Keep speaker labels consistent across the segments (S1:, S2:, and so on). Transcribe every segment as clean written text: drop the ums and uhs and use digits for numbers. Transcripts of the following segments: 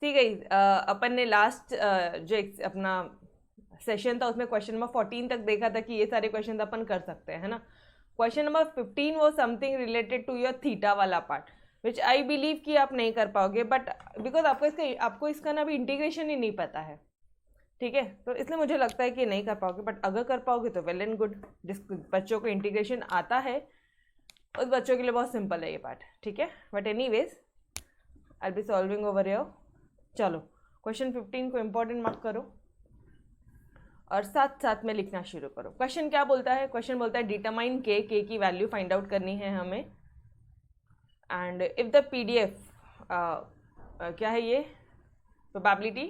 S1: ठीक है। अपन ने लास्ट जो अपना सेशन था उसमें क्वेश्चन नंबर 14 तक देखा था कि ये सारे क्वेश्चन अपन कर सकते हैं, है ना। क्वेश्चन नंबर 15 वो something related to your theta वाला पार्ट, विच आई बिलीव कि आप नहीं कर पाओगे, बट बिकॉज आपको इसका ना अभी इंटीग्रेशन ही नहीं पता है, ठीक है। तो इसलिए मुझे लगता है कि नहीं कर पाओगे, बट अगर कर पाओगे तो वेल एंड गुड। जिस बच्चों को इंटीग्रेशन आता है उस बच्चों के लिए बहुत सिंपल है ये पार्ट, ठीक है। But anyways I be solving over your. चलो क्वेश्चन 15 को इम्पोर्टेंट मार्क करो और साथ साथ में लिखना शुरू करो। क्वेश्चन क्या बोलता है? क्वेश्चन बोलता है डिटरमाइन के की वैल्यू फाइंड आउट करनी है हमें। एंड इफ द पीडीएफ क्या है ये, प्रोबेबिलिटी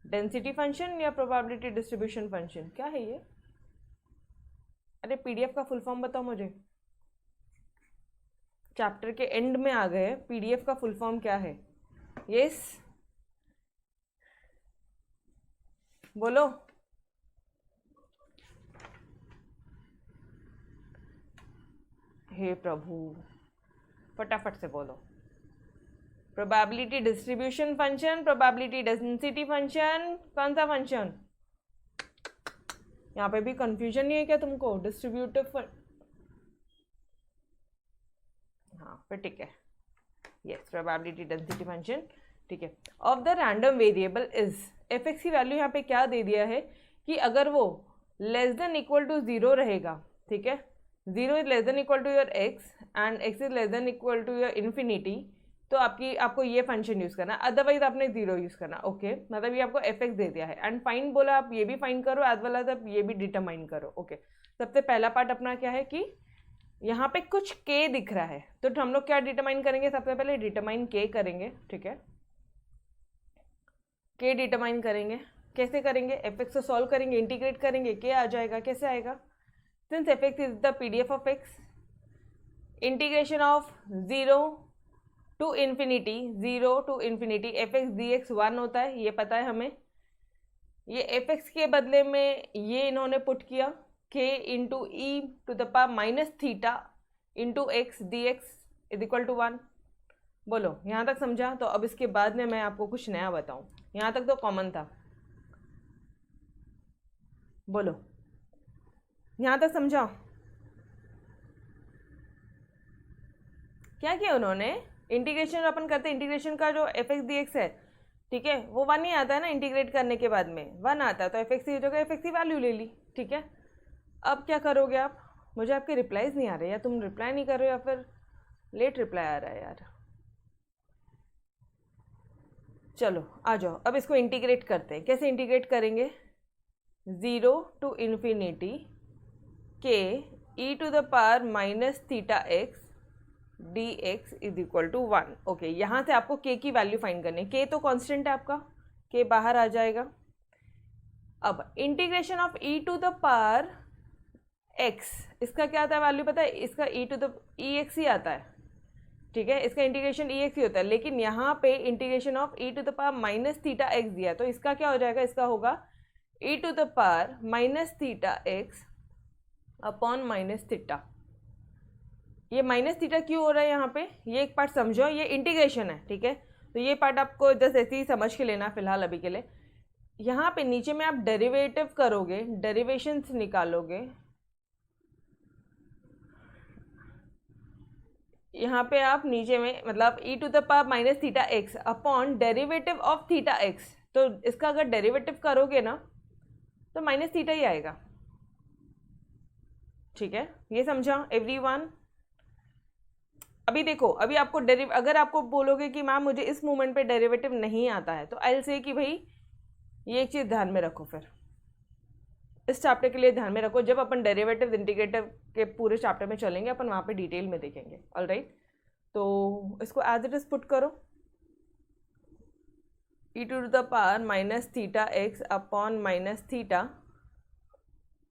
S1: डेंसिटी फंक्शन या प्रोबेबिलिटी डिस्ट्रीब्यूशन फंक्शन, क्या है ये? अरे पीडीएफ का फुल फॉर्म बताओ मुझे। चैप्टर के एंड में आ गए, पीडीएफ का फुल फॉर्म क्या है? यस बोलो। हे प्रभु फटाफट से बोलो। Probability distribution function, probability density function, कौन सा फंक्शन? यहाँ पे भी कंफ्यूजन नहीं है क्या तुमको? डिस्ट्रीब्यूटिव हाँ फिर ठीक है, यस प्रोबेबिलिटी डेंसिटी फंक्शन, ठीक है। Of the random variable is, F x की वैल्यू यहाँ पे क्या दे दिया है कि अगर वो लेस देन इक्वल टू 0 रहेगा, ठीक है, 0 is less than equal to your x and x is less than equal to your infinity, तो आपको ये फंक्शन यूज़ करना, अदरवाइज आपने 0 यूज़ करना। ओके मतलब ये आपको एफ एक्स दे दिया है एंड फाइन बोला, आप ये भी फाइन करो एज वेल एज आप ये भी डिटरमाइन करो। ओके सबसे पहला पार्ट अपना क्या है कि यहाँ पे कुछ के दिख रहा है, तो हम लोग क्या डिटरमाइन करेंगे? सबसे पहले डिटरमाइन के करेंगे, ठीक है। के डिटरमाइन करेंगे, कैसे करेंगे? एफ एक्स को सॉल्व करेंगे, इंटीग्रेट करेंगे, के आ जाएगा। कैसे आएगा? Since f x is the PDF of x, integration of 0 to infinity, 0 to infinity f x d x 1 होता है, ये पता है हमें। ये एफ एक्स के बदले में ये इन्होंने पुट किया k into e to the power minus theta into x d x is equal to 1। बोलो यहाँ तक समझा? तो अब इसके बाद में मैं आपको कुछ नया बताऊं, यहाँ तक तो कॉमन था। बोलो यहाँ तक समझा? क्या किया उन्होंने? इंटीग्रेशन अपन करते हैं, इंटीग्रेशन का जो एफ एक्स डी एक्स है, ठीक है, वो 1 ही आता है ना, इंटीग्रेट करने के बाद में 1 आता है, तो एफ एक्स की जगह एफ एक्स की वैल्यू ले ली, ठीक है। अब क्या करोगे आप? मुझे आपके रिप्लाईज नहीं आ रहे, या तुम रिप्लाई नहीं कर रहे हो या फिर लेट रिप्लाई आ रहा है यार। चलो आ जाओ, अब इसको इंटीग्रेट करते हैं। कैसे इंटीग्रेट करेंगे? 0 to infinity K e to the power minus theta x d x is equal to 1। Okay यहाँ से आपको के की वैल्यू फाइंड करनी है। के तो कांस्टेंट है आपका, के बाहर आ जाएगा। अब integration of e to the power x, इसका क्या आता है वैल्यू पता है? इसका e to the e x ही आता है, ठीक है, इसका इंटीग्रेशन ई एक्स ही होता है। लेकिन यहाँ पे integration of e to the power minus theta x दिया, तो इसका क्या हो जाएगा? इसका होगा e to the power minus theta x upon minus theta. ये माइनस थीटा क्यों हो रहा है यहाँ पे? ये एक पार्ट समझो, ये इंटीग्रेशन है, ठीक है, तो ये पार्ट आपको जस्ट ऐसे ही समझ के लेना फिलहाल अभी के लिए। यहाँ पे नीचे में आप डेरिवेटिव करोगे, डेरिवेशंस निकालोगे, यहाँ पे आप नीचे में मतलब e to the power minus theta x upon derivative of theta x, तो इसका अगर डेरिवेटिव करोगे ना तो माइनस थीटा ही आएगा, ठीक है, ये समझा एवरीवन? अभी देखो, अभी आपको अगर आपको बोलोगे कि मैम मुझे इस मोमेंट पे डेरिवेटिव नहीं आता है, तो आई विल से कि भाई ये एक चीज़ ध्यान में रखो, फिर इस चैप्टर के लिए ध्यान में रखो, जब अपन डेरिवेटिव इंटीग्रेटिव के पूरे चैप्टर में चलेंगे अपन वहाँ पे डिटेल में देखेंगे। ऑलराइट, तो इसको एज इट इज पुट करो, e to the power minus theta x upon minus theta,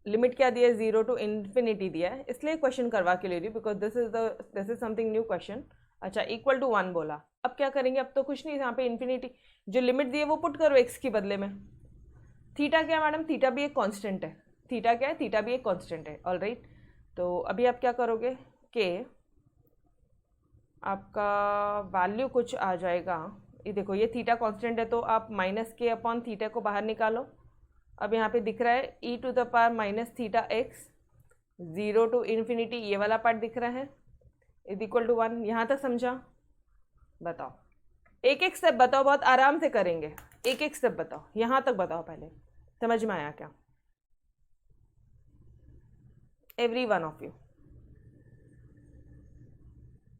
S1: limit क्या दिया है? 0 टू इन्फिनिटी दिया है, इसलिए क्वेश्चन करवा के ले रही हूँ because this is something new question. अच्छा इक्वल टू 1 बोला, अब क्या करेंगे? अब तो कुछ नहीं, यहाँ पे इन्फिनिटी जो लिमिट दी है वो पुट करो एक्स के बदले में। थीटा क्या मैडम? थीटा भी एक कांस्टेंट है। थीटा क्या है? थीटा भी एक कांस्टेंट है। ऑलराइट, तो अभी आप क्या करोगे कि आपका वैल्यू कुछ आ जाएगा, ये देखो ये थीटा कांस्टेंट है तो आप माइनस के अपॉन थीटा को बाहर निकालो। अब यहाँ पे दिख रहा है e to the power minus theta x, 0 to infinity ये वाला पार्ट दिख रहा है, इज इक्वल टू 1। यहाँ तक समझा? बताओ एक एक स्टेप बताओ, बहुत आराम से करेंगे, एक एक स्टेप बताओ, यहाँ तक बताओ पहले, समझ में आया क्या? एवरी वन ऑफ यू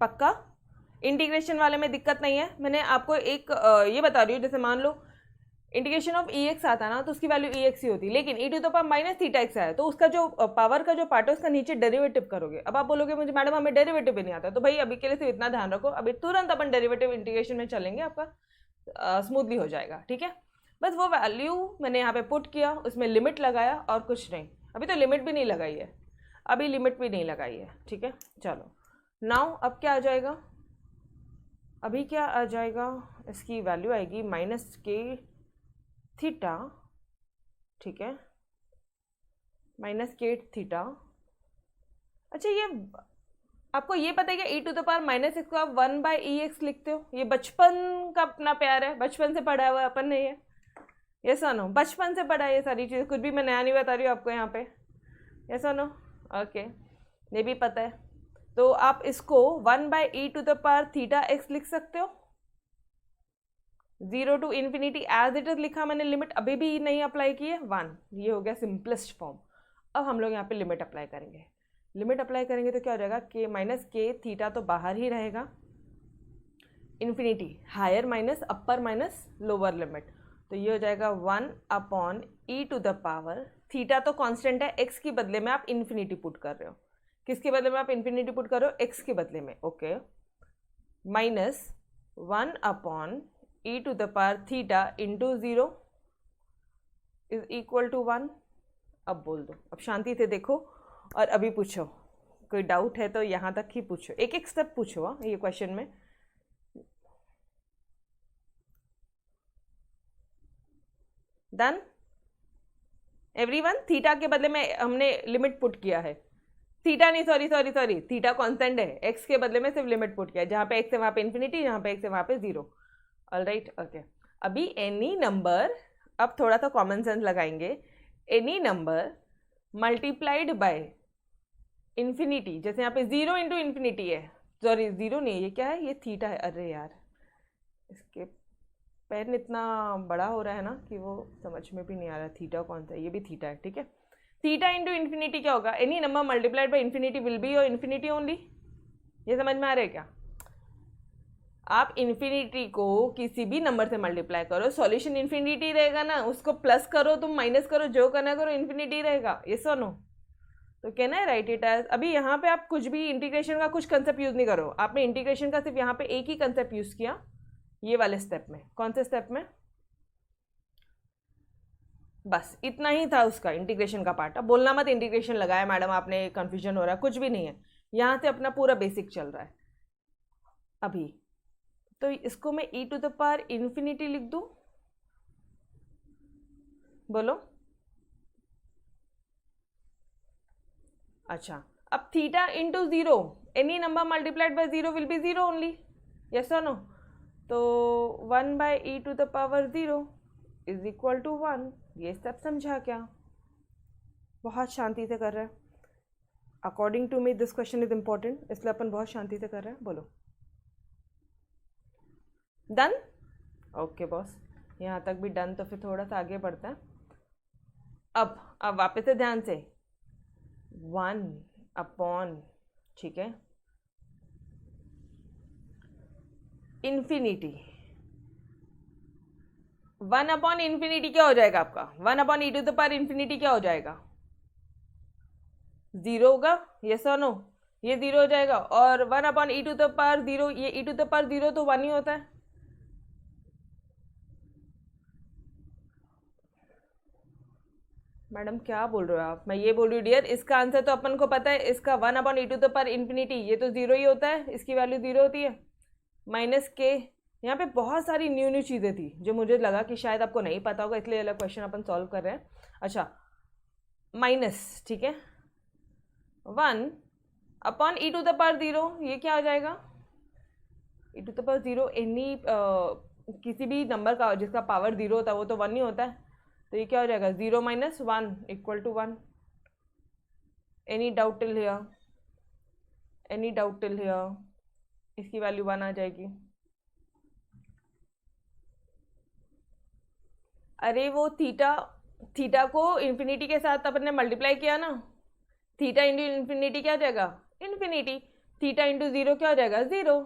S1: पक्का? इंटीग्रेशन वाले में दिक्कत नहीं है। मैंने आपको एक ये बता रही हूँ, जैसे मान लो इंटीग्रेशन ऑफ ई एक्स आता ना तो उसकी वैल्यू ई एक्स ही होती, लेकिन e to the power minus theta x आया तो उसका जो पावर का जो पार्ट है उसका नीचे डेरिवेटिव करोगे। अब आप बोलोगे मुझे मैडम हमें डेरिवेटिव भी नहीं आता, तो भाई अभी के लिए सिर्फ इतना ध्यान रखो, अभी तुरंत अपन डेरिवेटिव इंटीग्रेशन में चलेंगे, आपका स्मूथली हो जाएगा। ठीक है, बस वो वैल्यू मैंने यहाँ पे पुट किया, उसमें लिमिट लगाया और कुछ नहीं। अभी तो लिमिट भी नहीं लगाई है, अभी लिमिट भी नहीं लगाई है। ठीक है, चलो नाउ अब क्या आ जाएगा, अभी क्या आ जाएगा, इसकी वैल्यू आएगी माइनस के थीटा। ठीक है, माइनस के थीटा। अच्छा ये आपको ये पता है कि e to the power minus x को आप 1/e(x) लिखते हो? ये बचपन का अपना प्यार है, बचपन से पढ़ा हुआ अपन ने ये सुनो, बचपन से पढ़ा है ये सारी चीज़ें, कुछ भी मैं नया नहीं बता रही हूँ आपको यहाँ पे, ये सुनो। ओके, ये भी पता है, तो आप इसको 1/e to the power theta x लिख सकते हो। 0 to infinity as it is लिखा मैंने, लिमिट अभी भी नहीं अप्लाई की है, 1। ये हो गया सिंपलेस्ट फॉर्म। अब हम लोग यहाँ पे लिमिट अप्लाई करेंगे। लिमिट अप्लाई करेंगे तो क्या हो जाएगा, के माइनस के थीटा तो बाहर ही रहेगा, infinity higher minus upper minus lower limit, तो ये हो जाएगा 1/e to the power theta तो कांस्टेंट है, एक्स के बदले में आप इन्फिनिटी पुट कर रहे हो। किसके बदले में आप इन्फिनिटी पुट कर रहे हो? एक्स के बदले में। Okay, minus 1/e to the power theta into 0 is equal to 1। अब बोल दो, अब शांति से देखो और अभी पूछो, कोई डाउट है तो यहाँ तक ही पूछो, एक एक स्टेप पूछो। हाँ, ये क्वेश्चन में डन एवरीवन। थीटा के बदले में हमने लिमिट पुट किया है, थीटा नहीं, सॉरी थीटा कांस्टेंट है, एक्स के बदले में सिर्फ लिमिट पुट किया है, जहाँ पे एक्स है वहाँ पे इन्फिनिटी, जहाँ पे एक्स है वहाँ पे 0। Alright, okay. अभी एनी नंबर, अब थोड़ा सा कॉमन सेंस लगाएंगे, any number multiplied by infinity, जैसे यहाँ पे 0 इंटू इन्फिनिटी है, सॉरी 0 नहीं है, ये क्या है, ये थीटा है। अरे यार इसके पेन इतना बड़ा हो रहा है ना कि वो समझ में भी नहीं आ रहा थीटा कौन सा है, ये भी थीटा है। ठीक है, थीटा इंटू इन्फिनिटी क्या होगा, any number multiplied by infinity will be your infinity only. ये समझ में आ रहा है क्या? आप इन्फिनिटी को किसी भी नंबर से मल्टीप्लाई करो, सॉल्यूशन इन्फिनिटी रहेगा ना, उसको प्लस करो तुम, माइनस करो, जो करना करो, इन्फिनिटी रहेगा। ये सुनो, तो कहना है राइट इट एज। अभी यहाँ पे आप कुछ भी इंटीग्रेशन का कुछ कंसेप्ट यूज नहीं करो, आपने इंटीग्रेशन का सिर्फ यहाँ पे एक ही कंसेप्ट यूज किया, ये वाले स्टेप में। कौन से स्टेप में? बस इतना ही था उसका इंटीग्रेशन का पार्ट। अब बोलना मत इंटीग्रेशन लगाया मैडम आपने, कंफ्यूजन हो रहा है, कुछ भी नहीं है, यहाँ से अपना पूरा बेसिक चल रहा है अभी। तो इसको मैं e to the power infinity लिख दूं, बोलो। अच्छा, अब theta into 0, any number multiplied by 0 will be 0 only, yes और नो? तो 1/e to the power 0 is equal to 1। ये सब समझा क्या? बहुत शांति से कर रहे हैं। According to me this question is important, इसलिए अपन बहुत शांति से कर रहे हैं। बोलो डन? ओके बॉस, यहाँ तक भी डन, तो फिर थोड़ा सा आगे बढ़ते हैं। अब वापस से ध्यान से, 1/, ठीक है, इन्फिनिटी, 1/इन्फिनिटी क्या हो जाएगा आपका? 1/e to the power infinity क्या हो जाएगा? 0 होगा, यस और नो? ये 0 हो जाएगा, और 1/e टू द पावर 0, ये e टू द पावर 0 तो 1 ही होता है। मैडम क्या बोल रहे हो आप? मैं ये बोल रही हूँ डियर, इसका आंसर तो अपन को पता है, इसका 1/e to the power infinity, ये तो 0 ही होता है, इसकी वैल्यू 0 होती है, माइनस के। यहाँ पे बहुत सारी न्यू चीज़ें थी जो मुझे लगा कि शायद आपको नहीं पता होगा, इसलिए अलग क्वेश्चन अपन सॉल्व कर रहे हैं। अच्छा, माइनस, ठीक है, 1/e टू द पावर 0, ये क्या आ जाएगा? e to the power 0 any किसी भी नंबर का जिसका पावर 0 होता है वो तो 1 ही होता है, तो ये क्या हो जाएगा 0 - 1 = 1। Any doubt till here? Any doubt till here? इसकी वैल्यू 1 आ जाएगी। अरे वो थीटा को इन्फिनिटी के साथ अपन ने मल्टीप्लाई किया ना, थीटा इंटू इन्फिनिटी क्या हो जाएगा इन्फिनिटी, थीटा इंटू 0 क्या हो जाएगा 0।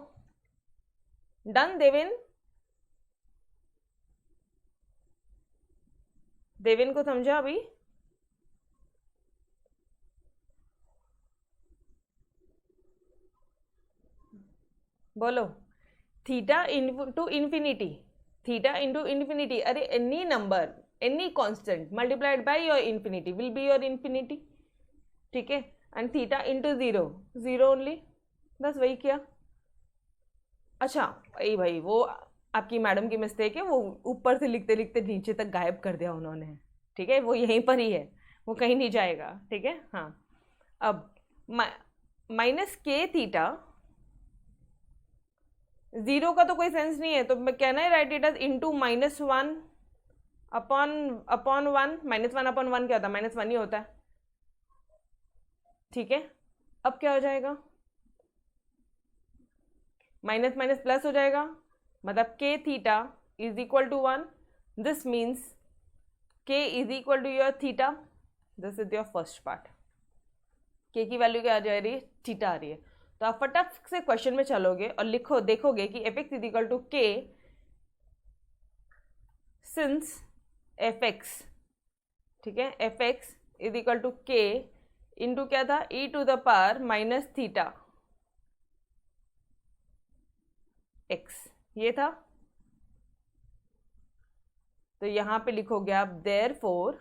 S1: डन देवेन? देवेन को समझा अभी? बोलो। Theta into infinity, theta into infinity, अरे any number, any constant multiplied by your infinity will be your infinity, ठीक है। एंड थीटा इंटू 0, 0 ओनली, बस वही किया। अच्छा वही भाई, वो आपकी मैडम की मिस्टेक है, वो ऊपर से लिखते लिखते नीचे तक गायब कर दिया उन्होंने, ठीक है। वो यहीं पर ही है, वो कहीं नहीं जाएगा, ठीक है। हाँ, अब माइनस के थीटा, 0 का तो कोई सेंस नहीं है, तो मैं कहना है write it as into -1 upon 1। -1 upon 1 क्या होता है -1 ही होता है, ठीक है। अब क्या हो जाएगा, माइनस माइनस प्लस हो जाएगा, मतलब K theta is equal to 1। This means K is equal to your theta. This is your first part. K की वैल्यू क्या आ जा रही है, थीटा आ रही है। तो आप फटाफट से क्वेश्चन में चलोगे और लिखो, देखोगे कि f x is equal to k since f x, ठीक है, f x is equal to k into क्या था e to the power minus theta x, ये था। तो यहां पे लिखोगे आप therefore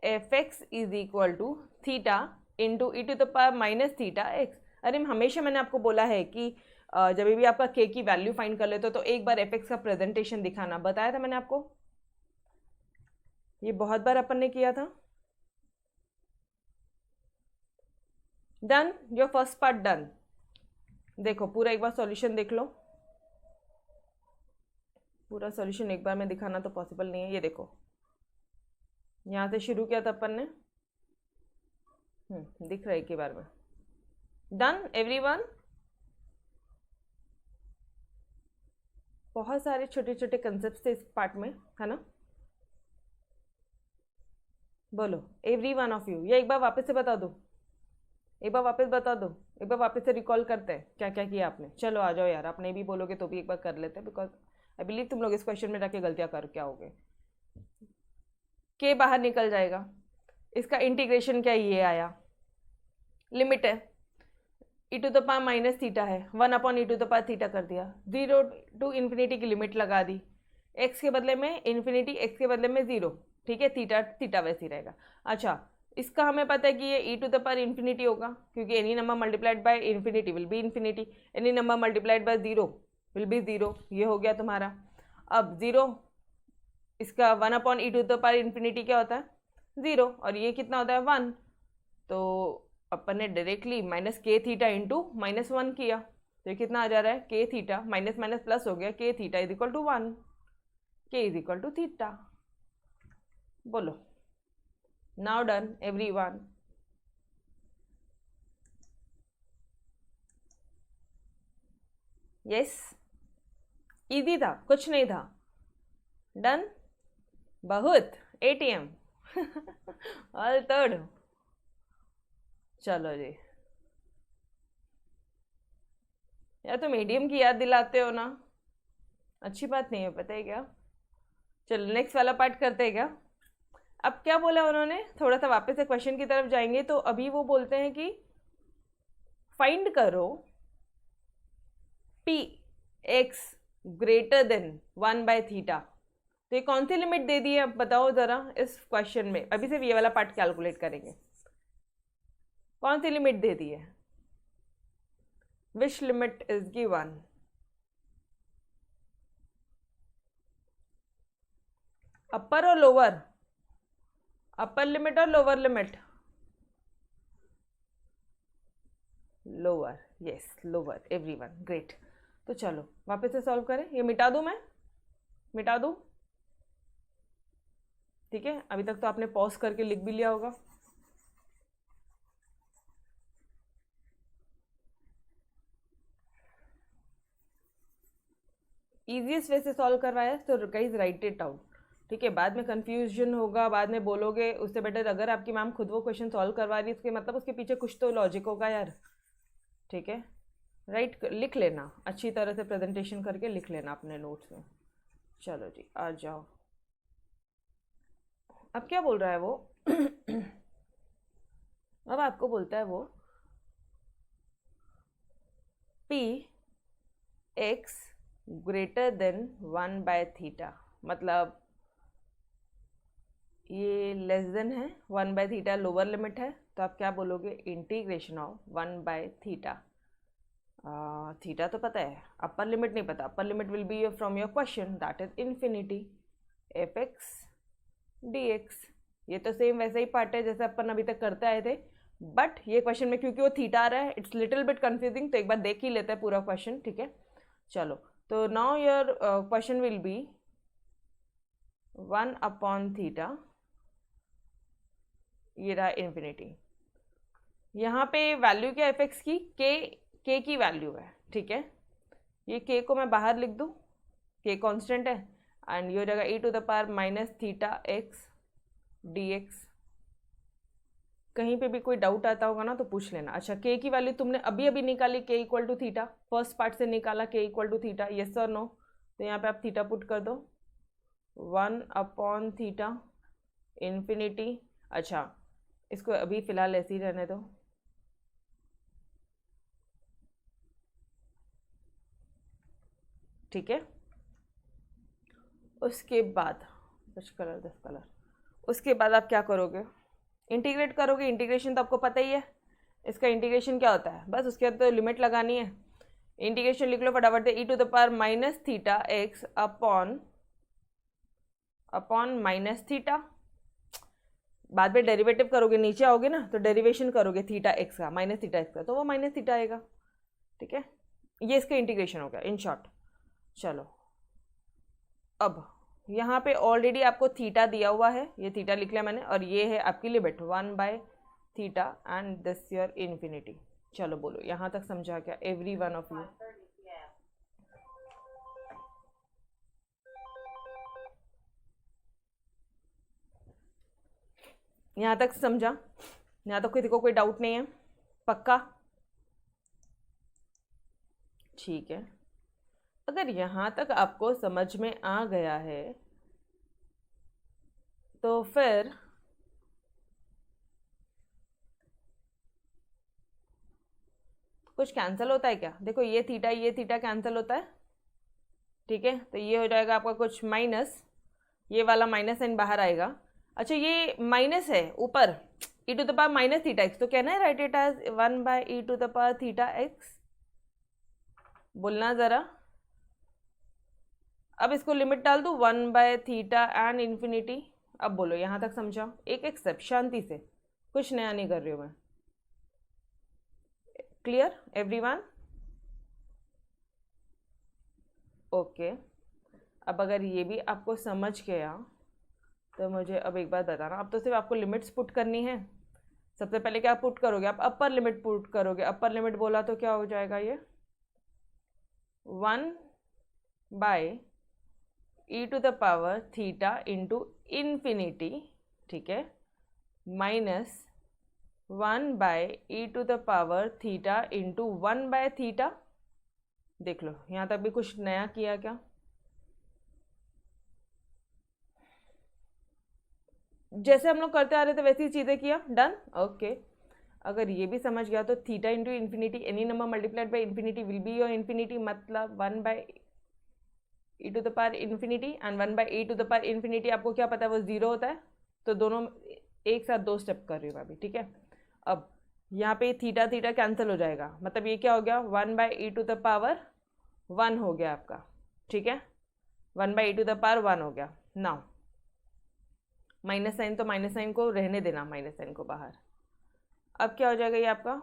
S1: f x is equal to theta into e to the power minus theta x. अरे हमेशा मैंने आपको बोला है कि जब भी आपका के की वैल्यू फाइंड कर लेते हो तो एक बार एफ एक्स का प्रेजेंटेशन दिखाना, बताया था मैंने आपको, ये बहुत बार अपन ने किया था। Done, your first part done. देखो पूरा एक बार सॉल्यूशन देख लो, पूरा सॉल्यूशन एक बार में दिखाना तो पॉसिबल नहीं है। ये देखो, यहाँ से शुरू किया था अपन ने, दिख रहा है एक ही बार में। Done everyone? बहुत सारे छोटे छोटे कंसेप्ट थे इस पार्ट में, है ना। बोलो एवरी वन ऑफ यू, या एक बार वापस से बता दो, एक बार वापस बता दो, एक बार वापस से रिकॉल करते हैं क्या क्या किया आपने। चलो आ जाओ यार, आप नहीं भी बोलोगे तो भी एक बार कर लेते हैं, बिकॉज आई बिलीव तुम लोग इस क्वेश्चन में जाके गलतियां कर क्या होगे। के बाहर निकल जाएगा, इसका इंटीग्रेशन क्या ये आया, लिमिट है e to the power minus theta है, 1 upon e to the power theta कर दिया, 0 टू इन्फिनिटी की लिमिट लगा दी, एक्स के बदले में इन्फिनिटी, एक्स के बदले में 0, ठीक है, थीटा थीटा वैसे ही रहेगा। अच्छा इसका हमें पता है कि ये e to the power infinity होगा, क्योंकि any number multiplied by infinity will be infinity, any number multiplied by 0 will be 0, ये हो गया तुम्हारा। अब 0, इसका 1 upon e to the power infinity क्या होता है 0, और ये कितना होता है 1, तो अपन ने डायरेक्टली माइनस के थीटा इंटू -1 किया, तो ये कितना आ जा रहा है के थीटा, माइनस माइनस प्लस हो गया, के थीटा इज इक्वल टू 1, के इज इक्वल टू थीटा। बोलो now done everyone? Yes, easy था, कुछ नहीं था। डन, बहुत एटीएम ऑल तोड़। चलो जी, यार तुम एटीएम की याद दिलाते हो ना, अच्छी बात नहीं है, पता है क्या। चलो नेक्स्ट वाला पार्ट करते हैं क्या। अब क्या बोला उन्होंने, थोड़ा सा वापस से क्वेश्चन की तरफ जाएंगे। तो अभी वो बोलते हैं कि फाइंड करो P x greater than 1 by theta. तो ये कौन सी लिमिट दे दी है, अब बताओ जरा इस क्वेश्चन में। अभी सिर्फ ये वाला पार्ट कैलकुलेट करेंगे, कौन सी लिमिट दे दी है, विच लिमिट इज गिवन। अपर और लोअर, अपर लिमिट और lower limit, lower, yes lower everyone, great. तो चलो वापस से सॉल्व करें। ये मिटा दूँ, मैं मिटा दूँ? ठीक है, अभी तक तो आपने पॉज करके लिख भी लिया होगा। ईजीएस्ट वे से सॉल्व करवाया तो गाइस राइट इट आउट। ठीक है, बाद में कंफ्यूजन होगा, बाद में बोलोगे, उससे बेटर अगर आपकी मैम खुद वो क्वेश्चन सॉल्व करवा रही है इसके मतलब उसके पीछे कुछ तो लॉजिक होगा यार। ठीक है, राइट लिख लेना, अच्छी तरह से प्रेजेंटेशन करके लिख लेना अपने नोट्स में। चलो जी आ जाओ। अब क्या बोल रहा है वो अब आपको बोलता है वो पी एक्स ग्रेटर देन 1/θ, मतलब ये लेस देन है 1/θ, लोअर लिमिट है, तो आप क्या बोलोगे? Integration of 1/θ। थीटा तो पता है, अपर लिमिट नहीं पता। Upper limit will be from your question, that is infinity f x d x. ये तो सेम वैसा ही पार्ट है जैसे अपन अभी तक करते आए थे, बट ये क्वेश्चन में क्योंकि वो थीटा आ रहा है इट्स लिटिल बिट कंफ्यूजिंग, तो एक बार देख ही लेते हैं पूरा क्वेश्चन। ठीक है, चलो तो now your question will be 1/θ, ये रहा इन्फिनिटी। यहाँ पे वैल्यू क्या एफ एक्स की? के की वैल्यू है। ठीक है, ये के को मैं बाहर लिख दूँ, के कांस्टेंट है, एंड ये हो जाएगा e to the power -θx dx। कहीं पे भी कोई डाउट आता होगा ना तो पूछ लेना। अच्छा, के की वैल्यू तुमने अभी अभी निकाली, k equal to theta, first part से निकाला k equal to theta, yes और नो? तो यहाँ पे आप थीटा पुट कर दो, 1/θ इन्फिनिटी। अच्छा, इसको अभी फिलहाल ऐसे ही रहने दो। ठीक है, उसके बाद 10 कलर, उसके बाद आप क्या करोगे? इंटीग्रेट करोगे। इंटीग्रेशन तो आपको पता ही है, इसका इंटीग्रेशन क्या होता है, बस उसके बाद तो लिमिट लगानी है। इंटीग्रेशन लिख लो फटाफट से, e to the power -θx upon -θ। बाद में डेरिवेटिव करोगे, नीचे आओगे ना तो डेरिवेशन करोगे थीटा एक्स का, -θx का, तो वो -θ आएगा। ठीक है, ये इसका इंटीग्रेशन हो गया इन शॉर्ट। चलो अब यहाँ पे ऑलरेडी आपको थीटा दिया हुआ है, ये थीटा लिख लिया मैंने, और ये है आपकी limit 1/θ and this your infinity. चलो बोलो यहाँ तक समझा क्या एवरी वन ऑफ यू? यहाँ तक समझा? यहाँ तक किसी को कोई डाउट नहीं है? पक्का? ठीक है, अगर यहाँ तक आपको समझ में आ गया है तो फिर कुछ कैंसिल होता है क्या? देखो ये थीटा कैंसिल होता है। ठीक है, तो ये हो जाएगा आपका कुछ माइनस, ये वाला माइनस साइन बाहर आएगा। अच्छा, ये माइनस है ऊपर, e to the power -θx, तो कहना है write it as 1/e to the power θx। बोलना ज़रा। अब इसको लिमिट डाल दूँ 1/θ एंड इन्फिनिटी। अब बोलो यहाँ तक समझा? एक स्टेप शांति से, कुछ नया नहीं कर रही हूँ मैं। Clear everyone? ओके, अब अगर ये भी आपको समझ गया तो मुझे अब एक बात बताना। अब तो सिर्फ आपको लिमिट्स पुट करनी है। सबसे पहले क्या पुट करोगे? आप अपर लिमिट पुट करोगे। अपर लिमिट बोला तो क्या हो जाएगा? ये 1/e to the power theta into infinity, ठीक है, minus 1/e to the power theta into 1/θ। देख लो यहाँ तक भी कुछ नया किया क्या? जैसे हम लोग करते आ रहे थे वैसी चीज़ें किया, डन। ओके, अगर ये भी समझ गया तो theta into infinity any number multiplied by infinity will be your infinity, मतलब 1/e to the power infinity and 1/e to the power infinity. आपको क्या पता है वो जीरो होता है, तो दोनों एक साथ दो स्टेप कर रही हूँ अभी। ठीक है, अब यहाँ पे थीटा थीटा कैंसिल हो जाएगा, मतलब ये क्या हो गया? 1/e टू द पावर 1 हो गया आपका। ठीक है, 1/e टू द पावर 1 हो गया। नाउ माइनस साइन, तो माइनस साइन को रहने देना, माइनस साइन को बाहर। अब क्या हो जाएगा ये आपका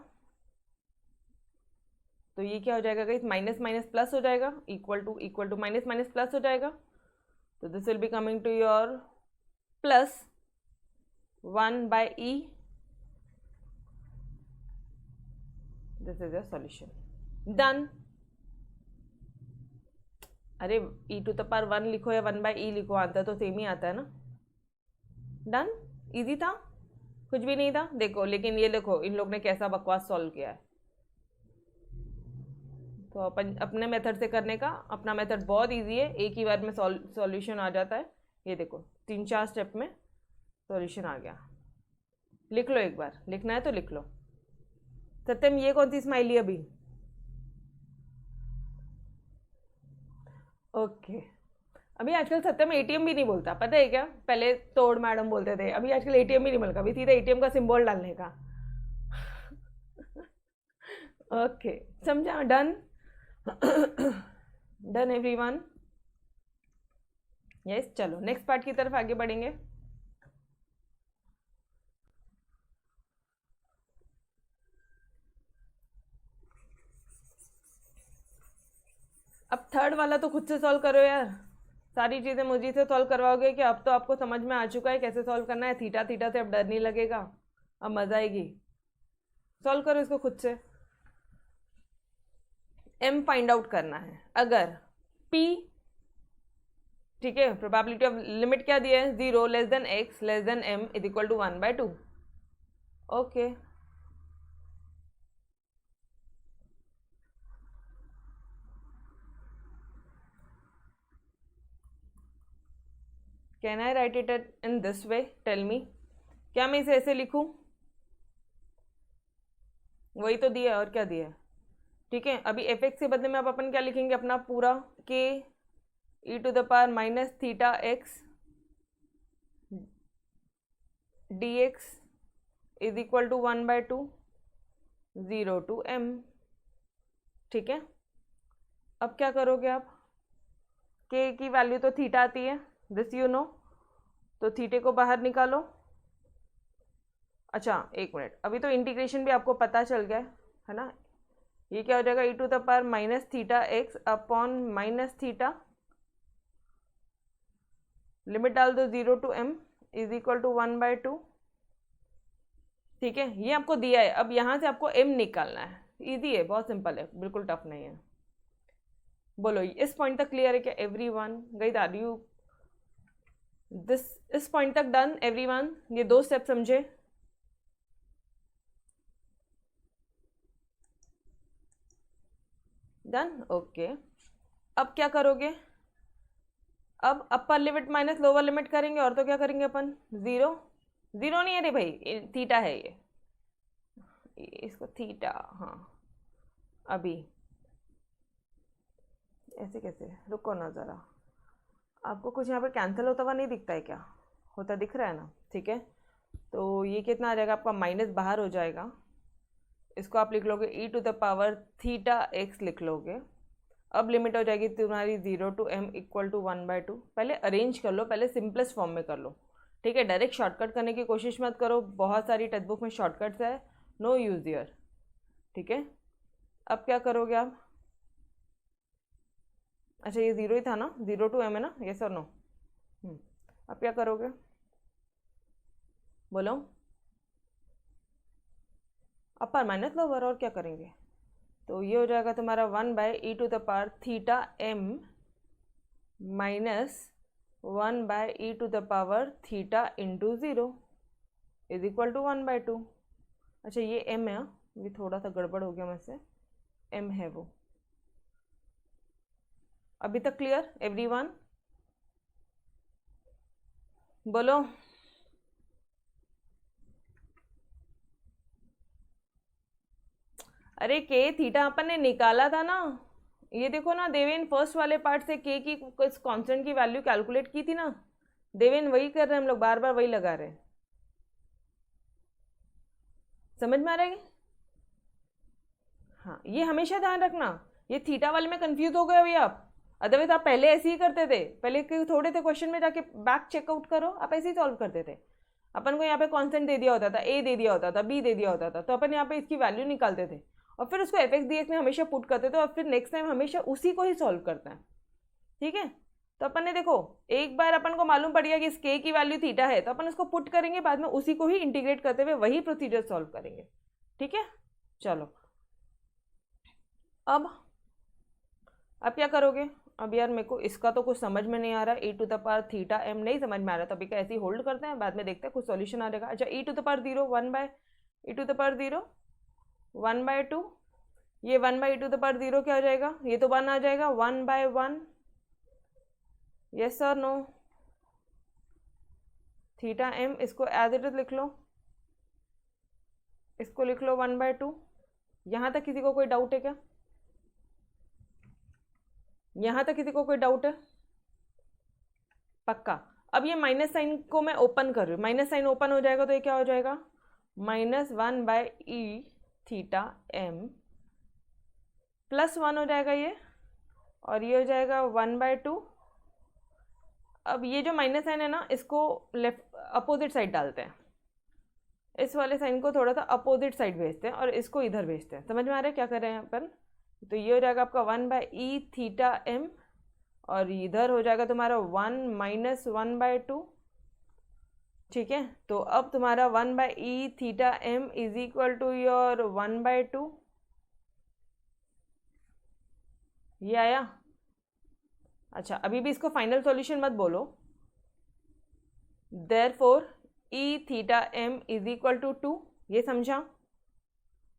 S1: तो ये क्या हो जाएगा गाइस, माइनस माइनस प्लस हो जाएगा, equal to minus minus plus हो जाएगा. तो this will be coming to your plus 1/e. This is your solution. Done. अरे e टू द पावर 1 लिखो या 1/e लिखो, आंसर तो सेम ही आता है ना. डन. इजी था, कुछ भी नहीं था. देखो लेकिन ये देखो इन लोग ने कैसा बकवास सॉल्व किया है. तो अपन अपने मेथड से करने का, अपना मेथड बहुत इजी है, एक ही बार में सॉल्यूशन आ जाता है. ये देखो 3-4 स्टेप में सॉल्यूशन आ गया. लिख लो, एक बार लिखना है तो लिख लो. सत्यम ये कौन सी स्माइली अभी? ओके. अभी आजकल सत्यम एटीएम भी नहीं बोलता, पता है क्या? पहले तोड़ मैडम बोलते थे, अभी आजकल एटीएम भी नहीं मिलता, अभी सीधा एटीएम का सिंबल डालने का. ओके समझा. डन. Done everyone. यस चलो नेक्स्ट पार्ट की तरफ आगे बढ़ेंगे. अब थर्ड वाला तो खुद से सॉल्व करो यार. सारी चीज़ें मुझे से सॉल्व करवाओगे कि अब तो आपको समझ में आ चुका है कैसे सॉल्व करना है. थीटा थीटा से अब डर नहीं लगेगा, अब मज़ा आएगी. सॉल्व करो इसको खुद से. m फाइंड आउट करना है. अगर p, ठीक है, प्रोबेबिलिटी ऑफ लिमिट क्या दिया है, 0 less than x less than m is equal to 1/2. Okay. Can I write it in this way? Tell me. क्या मैं इसे ऐसे लिखूं? वही तो दिया है, और क्या दिया है. ठीक है. अभी एफ एक्स के बदले में अब अपन क्या लिखेंगे, अपना पूरा K e to the power minus theta x d x is equal to 1/2 0 to m. ठीक है. अब क्या करोगे आप, के की वैल्यू तो थीटा आती है, दिस यू नो, तो थीटे को बाहर निकालो. अच्छा एक मिनट, अभी तो इंटीग्रेशन भी आपको पता चल गया है ना. ये क्या हो जाएगा, e to the power minus theta x upon minus theta, limit डाल दो 0 to m is equal to 1/2. ठीक है. ये आपको दिया है, अब यहाँ से आपको m निकालना है. इजी है, बहुत सिंपल है, बिल्कुल टफ नहीं है. बोलो इस पॉइंट तक क्लियर है क्या एवरीवन? गाइस आर यू इस पॉइंट तक डन एवरीवन? ये 2 स्टेप समझे? डन. ओके. अब क्या करोगे, अब upper limit minus lower limit करेंगे, और तो क्या करेंगे अपन, 0 नहीं है रे भाई, थीटा है ये इसको थीटा. हाँ अभी ऐसे कैसे, रुको ना ज़रा, आपको कुछ यहाँ पे कैंसिल होता हुआ नहीं दिखता है क्या? होता दिख रहा है ना. ठीक है. तो ये कितना आ जाएगा आपका, माइनस बाहर हो जाएगा, इसको आप लिख लोगे e to the power theta x लिख लोगे. अब लिमिट हो जाएगी तुम्हारी 0 टू m इक्वल टू 1/2. पहले अरेंज कर लो, पहले सिंपलेस्ट फॉर्म में कर लो. ठीक है. डायरेक्ट शॉर्टकट करने की कोशिश मत करो, बहुत सारी टेक्स्ट बुक में शॉर्टकट्स है, नो यूज हियर. ठीक है. अब क्या करोगे आप, अच्छा ये 0 ही था ना, 0 टू m है ना, यस और नो. अब क्या करोगे बोलो, अपर माइनस लोअर, और क्या करेंगे. तो ये हो जाएगा तुम्हारा 1/e to the power theta m minus 1/e to the power theta into 0 is equal to 1/2. अच्छा ये m है, ये थोड़ा सा गड़बड़ हो गया मुझसे, m है वो. अभी तक क्लियर एवरीवन? बोलो. अरे के थीटा अपन ने निकाला था ना, ये देखो ना देवेन, फर्स्ट वाले पार्ट से के की कांस्टेंट की वैल्यू कैलकुलेट की थी ना देवेन, वही कर रहे हैं हम लोग, बार बार वही लगा रहे हैं. समझ में आ रहा है? हाँ ये हमेशा ध्यान रखना, ये थीटा वाले में कंफ्यूज हो गए अभी आप, अदरवाइज आप पहले ऐसे ही करते थे. पहले थोड़े थे क्वेश्चन में जाके बैक चेकआउट करो, आप ऐसे ही सॉल्व करते थे. अपन को यहाँ पे कांस्टेंट दे दिया होता था, ए दे दिया होता था, बी दे दिया होता था, तो अपन यहाँ पे इसकी वैल्यू निकालते थे, और फिर उसको एफ एक्स डी एक्स में हमेशा पुट करते हैं, तो फिर नेक्स्ट टाइम हमेशा उसी को ही सॉल्व करते हैं, ठीक है। तो अपन ने देखो एक बार अपन को मालूम पड़ गया कि इस के की वैल्यू थीटा है, तो अपन उसको पुट करेंगे, बाद में उसी को ही इंटीग्रेट करते हुए वही प्रोसीजर सॉल्व करेंगे, ठीक है। चलो अब क्या करोगे? अब यार मेरे को इसका तो कुछ समझ में नहीं आ रहा, e to the power theta m नहीं समझ में आ रहा, तो अभी का ऐसे ही होल्ड करते हैं, बाद में देखते हैं कुछ सॉल्यूशन आ जाएगा। अच्छा, e to the power 0 1 by e to the power 0 1 by 2, ये 1 by e to the power 0 क्या हो जाएगा? ये तो 1 आ जाएगा, 1 बाय 1, यस और नो? थीटा m इसको एज इट इज लिख लो, इसको लिख लो 1 बाय 2। यहाँ तक किसी को कोई डाउट है क्या? यहाँ तक किसी को कोई डाउट है? पक्का। अब ये माइनस साइन को मैं ओपन कर रही हूँ, माइनस साइन ओपन हो जाएगा तो ये क्या हो जाएगा? -1 बाय ई थीटा m +1 हो जाएगा ये, और ये हो जाएगा 1 बाय 2। अब ये जो माइनस साइन है ना, इसको लेफ्ट अपोजिट साइड डालते हैं, इस वाले साइन को थोड़ा सा अपोजिट साइड भेजते हैं और इसको इधर भेजते हैं। समझ में आ रहा है क्या कर रहे हैं अपन? तो ये हो जाएगा आपका 1 बाय ई थीटा m, और इधर हो जाएगा तुम्हारा 1 - 1 बाय 2, ठीक है। तो अब तुम्हारा 1 by e theta m is equal to your 1 by 2, ये आया। अच्छा, अभी भी इसको फाइनल सॉल्यूशन मत बोलो। Therefore e theta m is equal to 2, ये समझा?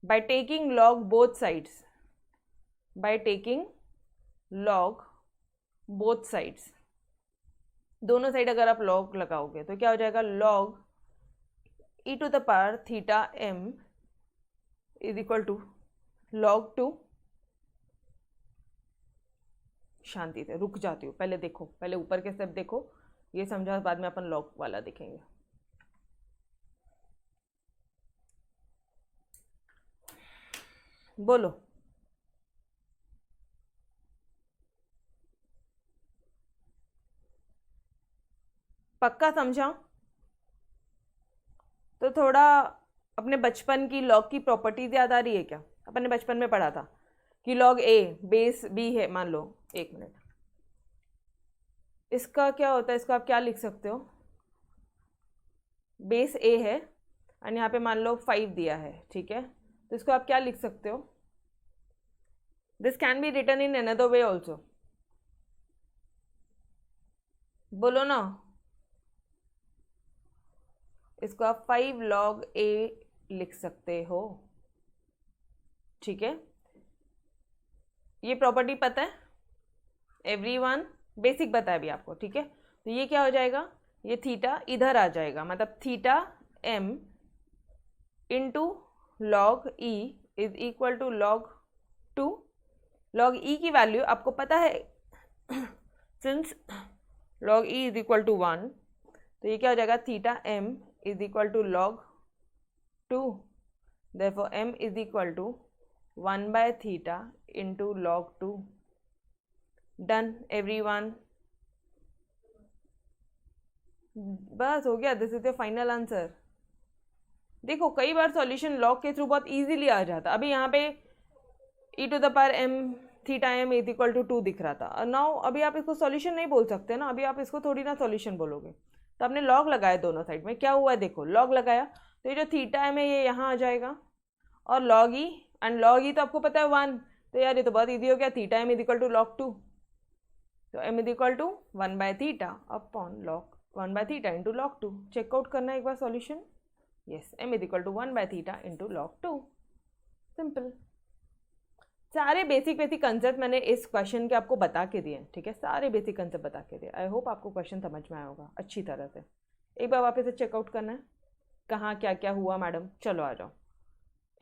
S1: By taking log both sides, by taking log both sides, दोनों साइड अगर आप लॉग लगाओगे तो क्या हो जाएगा? Log e to the power theta m is equal to log 2। शांति से रुक जाती हूँ, पहले देखो, पहले ऊपर के स्टेप देखो, ये समझा, बाद में अपन लॉग वाला देखेंगे। बोलो, पक्का समझा? तो थोड़ा अपने बचपन की लॉग की प्रॉपर्टीज याद आ रही है क्या? अपन ने बचपन में पढ़ा था कि लॉग ए बेस बी है, मान लो, एक मिनट, इसका क्या होता है? इसको आप क्या लिख सकते हो? बेस ए है और यहाँ पे मान लो 5 दिया है, ठीक है, तो इसको आप क्या लिख सकते हो? This can be written in another way also, बोलो ना। इसको आप 5 log a लिख सकते हो, ठीक है। ये प्रॉपर्टी पता है एवरीवन? बेसिक बताया अभी आपको, ठीक है। तो ये क्या हो जाएगा? ये थीटा इधर आ जाएगा, मतलब theta m into log e is equal to log 2। Log e की वैल्यू आपको पता है, since log e is equal to 1, तो ये क्या हो जाएगा? Theta m is equal to log 2, therefore m is equal to 1 by theta into log 2। Done everyone? बस हो गया, this is the final answer. देखो कई बार सॉल्यूशन लॉग के थ्रू बहुत इजीली आ जाता। अभी यहाँ पे e to the power m theta m is equal to 2 दिख रहा था, नाउ अभी आप इसको सॉल्यूशन नहीं बोल सकते ना, अभी आप इसको थोड़ी ना सॉल्यूशन बोलोगे। तो आपने लॉग लगाया दोनों साइड में, क्या हुआ है देखो, लॉग लगाया तो ये जो थीटा m है ये यहाँ आ जाएगा, और लॉग ई, एंड लॉग ई तो आपको पता है 1, तो यार ये तो बहुत ईजी हो गया, theta m is equal to log 2, तो m is equal to 1 by theta upon log 1 by theta into log 2। Check out करना है एक बार solution. Yes, m is equal to 1 by theta into log 2, simple. सारे basic concept मैंने इस question के आपको बता के दिए, ठीक है, सारे बेसिक कंसेप्ट बता के दिए। आई होप आपको क्वेश्चन समझ में आया होगा अच्छी तरह से। एक बार वापस से चेकआउट करना है, कहाँ क्या क्या हुआ मैडम, चलो आ जाओ,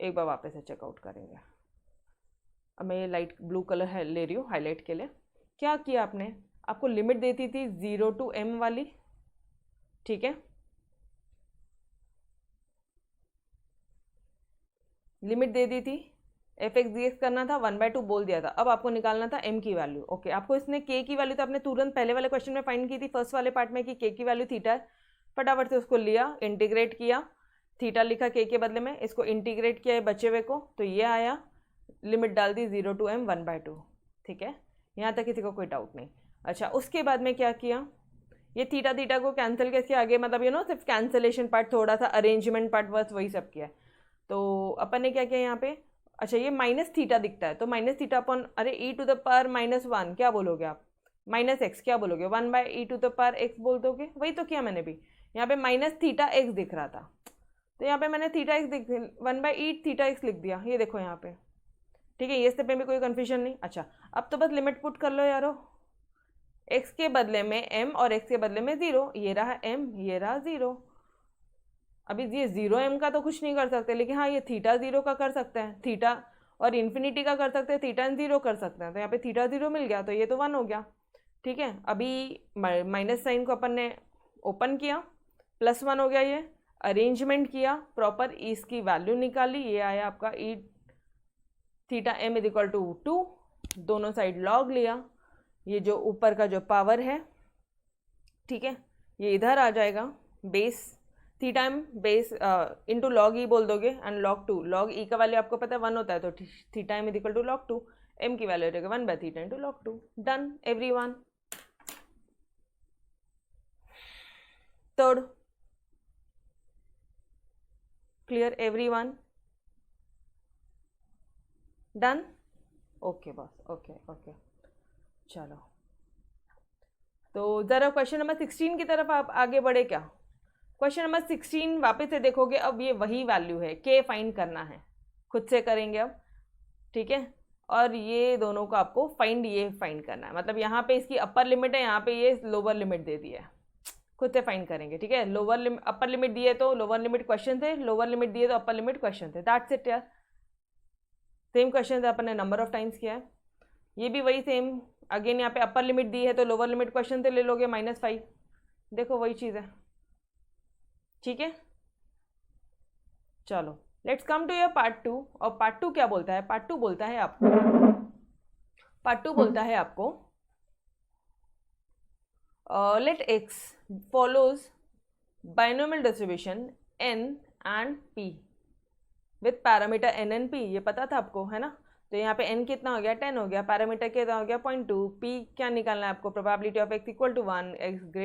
S1: एक बार वापस से चेकआउट करेंगे। अब मैं ये लाइट ब्लू कलर है ले रही हूँ हाईलाइट के लिए। क्या किया आपने? आपको लिमिट देती थी 0 to m वाली, ठीक है, लिमिट दे दी थी, एफ एक्स डी एक्स करना था, 1 बाय 2 बोल दिया था। अब आपको निकालना था m की वैल्यू। ओके, आपको इसने k की वैल्यू तो आपने तुरंत पहले वाले क्वेश्चन में फाइंड की थी, फर्स्ट वाले पार्ट में, कि k की वैल्यू थीटा है। फटाफट से उसको लिया, इंटीग्रेट किया, थीटा लिखा k के बदले में, इसको इंटीग्रेट किया बचे हुए को, तो ये आया। लिमिट डाल दी 0 to m 1/2, ठीक है, यहाँ तक किसी को कोई डाउट नहीं। अच्छा, उसके बाद में क्या किया, ये थीटा थीटा को कैंसिल कैसे आगे, मतलब सिर्फ कैंसिलेशन पार्ट, थोड़ा सा अरेंजमेंट पार्ट, बस वही सब किया है। तो अपन ने क्या किया यहाँ पे, अच्छा ये माइनस थीटा दिखता है तो माइनस थीटा अपन, अरे e⁻⁻1 क्या बोलोगे आप, माइनस एक्स क्या बोलोगे, 1/e⁻x बोल दोगे, वही तो किया मैंने भी। यहाँ पे माइनस थीटा एक्स दिख रहा था तो यहाँ पे मैंने थीटा एक्स 1/e⁻θx लिख दिया, ये देखो यहाँ पे, ठीक है, ये स्टेप में भी कोई कन्फ्यूजन नहीं। अच्छा, अब तो बस लिमिट पुट कर लो यारो, x के बदले में m और x के बदले में 0, ये रहा m, ये रहा 0। अभी ये 0 m का तो कुछ नहीं कर सकते, लेकिन हाँ ये थीटा 0 का कर सकते हैं, थीटा और इन्फिनिटी का कर सकते हैं, थीटा 0 कर सकते हैं। तो यहाँ पे थीटा 0 मिल गया तो ये तो 1 हो गया, ठीक है। अभी माइनस साइन को अपन ने ओपन किया, +1 हो गया, ये अरेंजमेंट किया प्रॉपर, इसकी वैल्यू निकाली, ये आया आपका e⁻m = 2, दोनों साइड लॉग लिया, ये जो ऊपर का जो पावर है, ठीक है, ये इधर आ जाएगा, base θm base into log e बोल दोगे, एंड log2, लॉग ई का वैल्यू आपको पता है 1 होता है, तो θm = log2, m की वैल्यू रहेगा 1/θ into log2। Done everyone. Third, clear everyone, done, okay boss, okay चलो, तो ज़रा क्वेश्चन नंबर 16 की तरफ आप आगे बढ़े क्या। क्वेश्चन नंबर 16 वापस से देखोगे, अब ये वही वैल्यू है, के फाइंड करना है, खुद से करेंगे अब, ठीक है, और ये दोनों को आपको फाइंड करना है, मतलब यहाँ पे इसकी अपर लिमिट है, यहाँ पे ये लोअर लिमिट दे दी है, खुद से फाइंड करेंगे, ठीक है। अपर लिमिट दिए तो लोअर लिमिट क्वेश्चन थे, लोअर लिमिट दिए तो अपर लिमिट क्वेश्चन थे, दैट्स इट यार, सेम क्वेश्चन है, अपन ने नंबर ऑफ टाइम्स किया है, ये भी वही सेम, अगेन यहाँ पे अपर लिमिट दी है तो लोअर लिमिट क्वेश्चन से ले लोगे -5, देखो वही चीज़ है, ठीक है। चलो let's come to your part 2, और पार्ट 2 क्या बोलता है, पार्ट 2 बोलता है आपको late x follows binomial distribution n and p with parameter n and p, ये पता था आपको, है ना। तो यहाँ पे n कितना हो गया, 10 हो गया, पैरामीटर कितना हो गया 0.2, p क्या निकालना है आपको, probability of x = 1, x >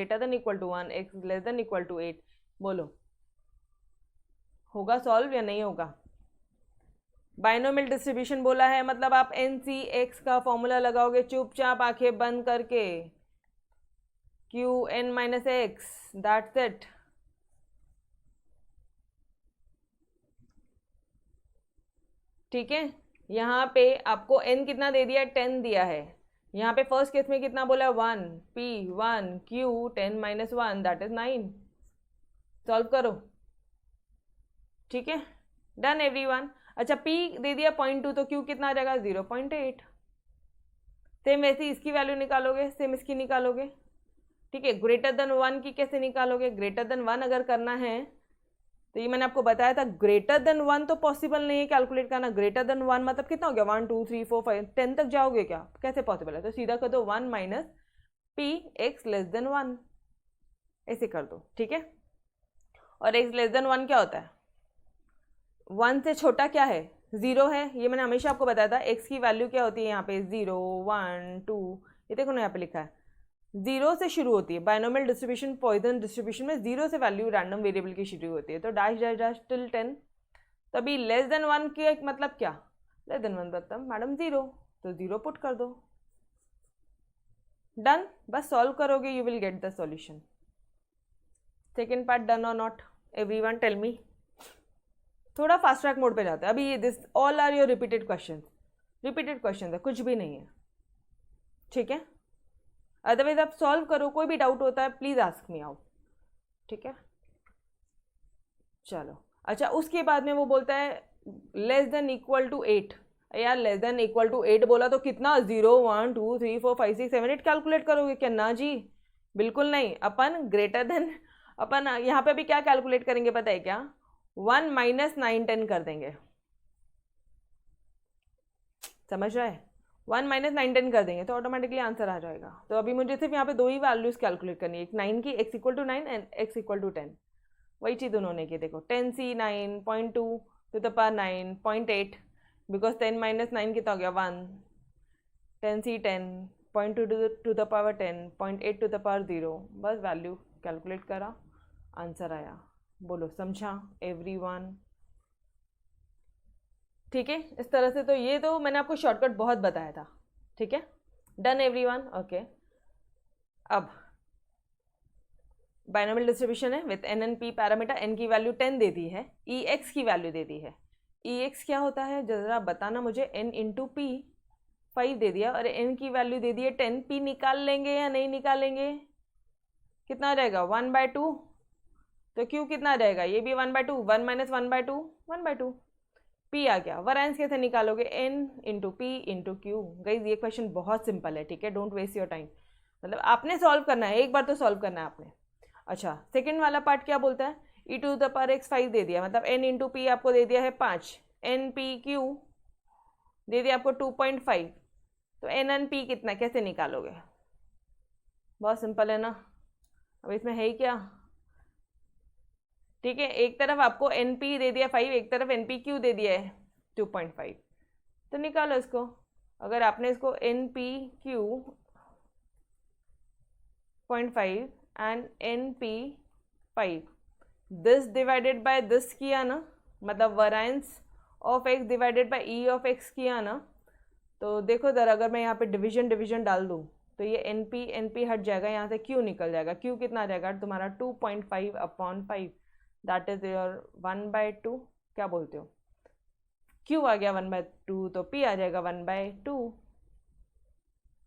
S1: 1, x <= 8, बोलो होगा सॉल्व या नहीं होगा। बाइनोमियल डिस्ट्रीब्यूशन बोला है, मतलब आप NC(x) का फॉर्मूला लगाओगे चुपचाप आंखें बंद करके, Qn - x, दैट्स इट, ठीक है। यहाँ पे आपको n कितना दे दिया है, 10 दिया है, यहाँ पे फर्स्ट केस में कितना बोला, 1, p 1, q 10 - 1, that is 9, solve करो, ठीक है, डन एवरीवन। अच्छा, p दे दिया 0.2 तो q कितना आ जाएगा, 0.8, सेम वैसे इसकी वैल्यू निकालोगे, सेम इसकी निकालोगे, ठीक है। ग्रेटर देन 1 की कैसे निकालोगे, ग्रेटर देन 1 अगर करना है तो ये मैंने आपको बताया था, ग्रेटर देन 1 तो पॉसिबल नहीं है कैलकुलेट करना, ग्रेटर देन 1 मतलब कितना हो गया, 1 2 3 4 5 10 तक जाओगे क्या, कैसे पॉसिबल है, तो सीधा कर दो 1 - p x < 1, ऐसे कर दो, ठीक है। और x < 1 क्या होता है, 1 से छोटा क्या है, 0 है, ये मैंने हमेशा आपको बताया था, x की वैल्यू क्या होती है यहाँ पे 0 1 2, ये देखो ना यहाँ पे लिखा है 0 से शुरू होती है, बाइनोमियल डिस्ट्रीब्यूशन पॉइसन डिस्ट्रीब्यूशन में 0 से वैल्यू रैंडम वेरिएबल की शुरू होती है, तो डैश डैश डैश टिल 10, तभी < 1 की मतलब क्या, <1 मतलब मैडम 0, तो 0 पुट कर दो, डन, बस सॉल्व करोगे, you will get the solution. Second part done और नॉट, एवरीवन टेल मी। थोड़ा फास्ट ट्रैक मोड पे जाते हैं अभी, this all are your repeated question है, कुछ भी नहीं है, ठीक है। अदरवाइज आप सॉल्व करो, कोई भी डाउट होता है प्लीज आस्क मी आउट, ठीक है। चलो अच्छा, उसके बाद में वो बोलता है <= 8, यार <= 8 बोला तो कितना 0 1 2 3 4 5 6 7 8 कैलकुलेट करोगे क्या, ना जी बिल्कुल नहीं, अपन यहाँ पे भी क्या कैलकुलेट करेंगे पता है क्या, 1 - 9 10 कर देंगे, समझ रहा है, 1 - 9 10 कर देंगे तो ऑटोमेटिकली आंसर आ जाएगा। तो अभी मुझे सिर्फ यहाँ पे 2 ही वैल्यूज कैलकुलेट करनी है, एक 9 की, x = 9 एंड x = 10, वही चीज़ उन्होंने की, देखो 10c 9 0.2 to the power 9 0.8, because 10 minus 9 कितना हो गया 1, 10c 10, 0.2 to the power 10, 0.8 to the power 0, बस वैल्यू कैलकुलेट करा, आंसर आया। बोलो समझा एवरीवन? ठीक है, इस तरह से तो ये तो मैंने आपको शॉर्टकट बहुत बताया था। ठीक है, डन एवरीवन? ओके। अब बाइनोमियल डिस्ट्रीब्यूशन है with n n p parameter, n की वैल्यू 10 दे दी है, ई एक्स की वैल्यू दे दी है। ई एक्स क्या होता है जरा बताना मुझे। एन इंटू पी 5 दे दिया और एन की वैल्यू दे दी है 10, पी निकाल लेंगे या नहीं निकालेंगे? कितना रहेगा 1/2, तो क्यू कितना रहेगा? ये भी 1/2, 1 माइनस 1/2, 1/2। पी आ गया, वैरिएंस कैसे निकालोगे? N into p into q. Guys ये क्वेश्चन बहुत सिंपल है, ठीक है, डोंट वेस्ट योर टाइम, मतलब आपने सॉल्व करना है, एक बार तो सॉल्व करना है आपने। अच्छा, सेकंड वाला पार्ट क्या बोलता है? E to the power x 5 दे दिया, मतलब एन इंटू पी आपको दे दिया है 5, एन पी क्यू दे दिया आपको 2.5, तो एन एन पी कितना, कैसे निकालोगे? बहुत सिंपल है ना। अब इसमें है ही क्या? ठीक है, एक तरफ आपको एन पी दे दिया 5, एक तरफ एन पी क्यू दे दिया है 2.5, तो निकालो इसको। अगर आपने इसको n p q 0.5 and n p 5 this divided by this किया ना, मतलब variance of x divided by e of x किया ना, तो देखो ज़रा, अगर मैं यहाँ पे डिवीजन डाल दूँ तो ये एन पी हट जाएगा, यहाँ से क्यू निकल जाएगा। क्यू कितना आ जाएगा तुम्हारा 2.5/5, दैट इज योर 1/2। क्या बोलते हो? क्यू आ गया 1/2, तो पी आ जाएगा 1/2।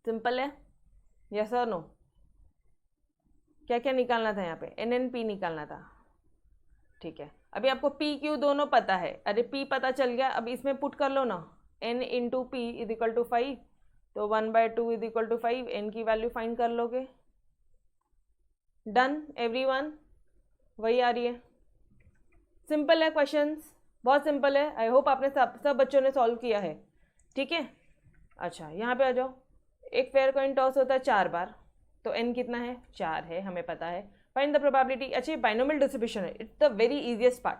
S1: सिंपल है, यस और नो? क्या क्या निकालना था यहाँ पे? एन एन पी निकालना था। ठीक है, अभी आपको पी क्यू दोनों पता है, अरे पी पता चल गया, अब इसमें पुट कर लो ना, n into p is equal to 5, तो 1/2 इज इक्वल टू 5, एन की वैल्यू फाइंड कर लोगे। Done everyone? वही आ रही है। सिंपल है क्वेश्चंस, बहुत सिंपल है। आई होप आपने सब बच्चों ने सॉल्व किया है। ठीक है, अच्छा यहाँ पे आ जाओ। एक फेयर कॉइन टॉस होता है 4 बार, तो एन कितना है? 4 है, हमें पता है। Find the probability. अच्छा, बाइनोमियल डिस्ट्रीब्यूशन है, it's the very easiest part.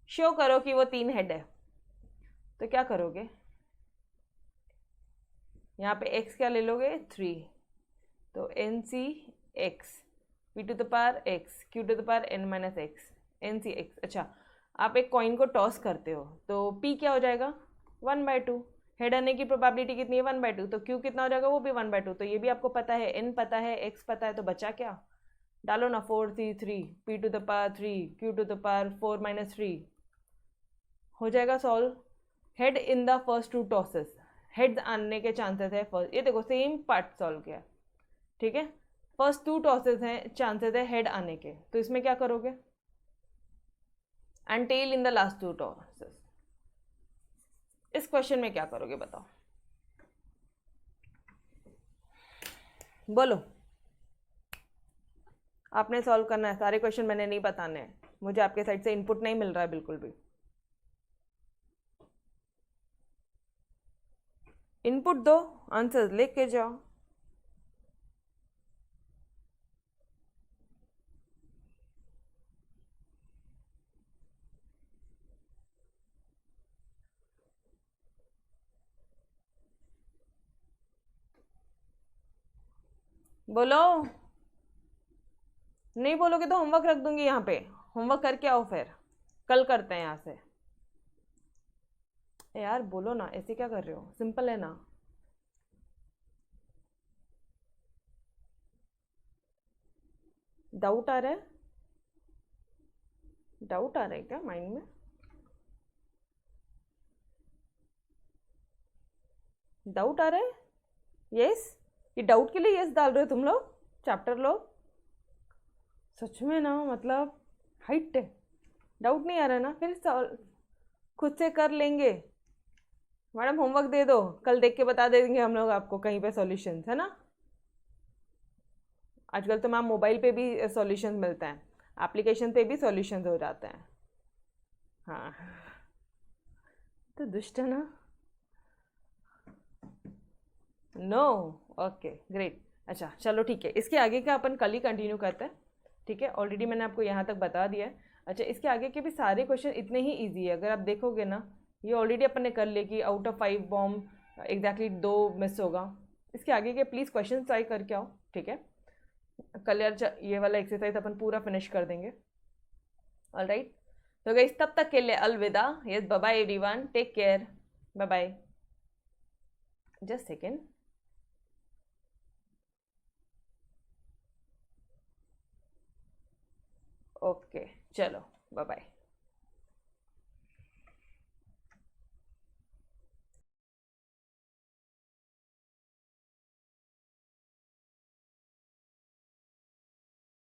S1: Show करो कि वो 3 हेड है, तो क्या करोगे? यहाँ पे x क्या ले लोगे? 3, तो n c x, p to the power x, q to the power n minus x, n c x. अच्छा, आप एक कॉइन को टॉस करते हो, तो p क्या हो जाएगा? 1/2। हेड आने की प्रोबेबिलिटी कितनी है? 1/2, तो q कितना हो जाएगा? वो भी 1/2। तो ये भी आपको पता है, n पता है, x पता है, तो बचा क्या? डालो ना, 4c3, p to the power 3, q to the power 4 minus 3, हो जाएगा solve. Head in the first 2 tosses, heads आने के चांसेस है फर्स्ट, ये देखो सेम पार्ट सॉल्व किया। ठीक है, फर्स्ट 2 टॉसेस हैं, चांसेस है हेड आने के, तो इसमें क्या करोगे? And tail in the last 2 tosses. इस क्वेश्चन में क्या करोगे बताओ, बोलो। आपने सॉल्व करना है, सारे क्वेश्चन मैंने नहीं बताने हैं, मुझे आपके साइड से इनपुट नहीं मिल रहा है बिल्कुल भी। इनपुट दो, आंसर्स लेके जाओ। बोलो, नहीं बोलोगे तो होमवर्क रख दूंगी यहाँ पे, होमवर्क करके आओ, फिर कल करते हैं यहाँ से। यार बोलो ना, ऐसे क्या कर रहे हो? सिंपल है ना। डाउट आ रहा है? डाउट आ रहा है क्या माइंड में? डाउट आ रहा है? यस, ये डाउट के लिए यस डाल रहे हो तुम लोग, चैप्टर लोग? सच में ना, मतलब हाइट है। डाउट नहीं आ रहा है ना, फिर खुद से कर लेंगे। मैडम होमवर्क दे दो, कल देख के बता देंगे हम लोग आपको कहीं पे सॉल्यूशंस, है ना। आजकल तो मैम मोबाइल पे भी सॉल्यूशंस मिलते हैं, एप्लीकेशन पे भी सॉल्यूशंस हो जाते हैं। हाँ, तो दुष्ट है ना। No, okay great. अच्छा चलो ठीक है, इसके आगे का अपन कल ही कंटिन्यू करते हैं। ठीक है, ऑलरेडी मैंने आपको यहाँ तक बता दिया है। अच्छा, इसके आगे के भी सारे क्वेश्चन इतने ही ईजी है, अगर आप देखोगे ना, ये ऑलरेडी अपन ने कर लिया कि out of 5 bomb exactly 2 miss होगा। इसके आगे के प्लीज़ क्वेश्चन ट्राई करके आओ, ठीक है। कल यार ये वाला एक्सरसाइज अपन पूरा फिनिश कर देंगे। ऑलराइट, तो गाइस तब तक के लिए अलविदा। Yes, bye bye everyone, take care, bye bye. Just second. Okay, चलो बाय बाय।